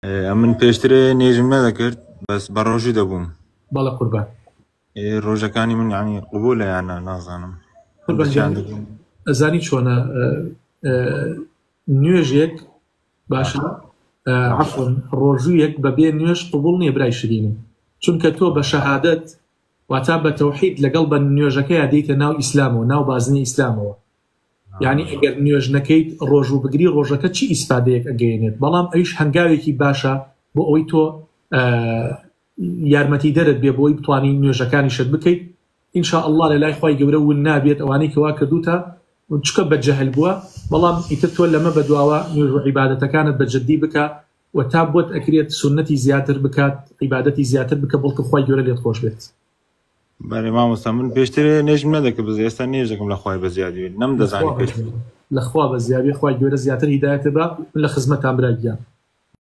من پێشترێ نێژم نەدەکرد بەس بە ڕۆژی دەبووم. بەڵە قوربان ڕۆژەکانی من یعنی قبولە یانە نازانم. ئەزانی چۆنە نوێژێک باشە عەفوەن ڕۆژوویەک بەبێ نوێژ قبول نییە برای شیرینم، چونکە تۆ بە شەهادەت واتا بە تەوحید لەگەڵ بە نوێژەکەی دەیتە ناو ئیسلامەوە، ناو بازنی ئیسلامەوە. یعنی ئەگەر نوێژ نەکەیت ڕۆژوو بگری ڕۆژەکە چی ئیسفادەیەک ئەگەیەنێت، بەڵام ئەویش هەنگاوێکی باشە بۆ ئەوەی تۆ یارمەتی دەرت بێ بۆی بتوانین نوێژەکانی شت بکەیت. ئینشاء الله لە لای خوای گەورە ون نابێت ئەوانەی کەوا کردوتە چکە بەجەهل بووە، بەڵام ئیتر تۆ لەمە بەدواوە نوێژ و عیبادەتەکانت بەجددی بکە و تا بۆت ئەکرێت سنەتی زیاتر بکات، عیبادەتی زیاتر بکە بڵکە خوای گەورە لێت خۆش بێت. بەڵێ مامۆستا من پێشترێ نێژم نەدەکرد بەس ئێستا نێژ دەکەم لە خوای بەزیادی نەمدەزانی پێشتر لەخوا بە زیابی خوای گەورە زیاتر هیدایەتە بە من لە خزمەتان برای گیان.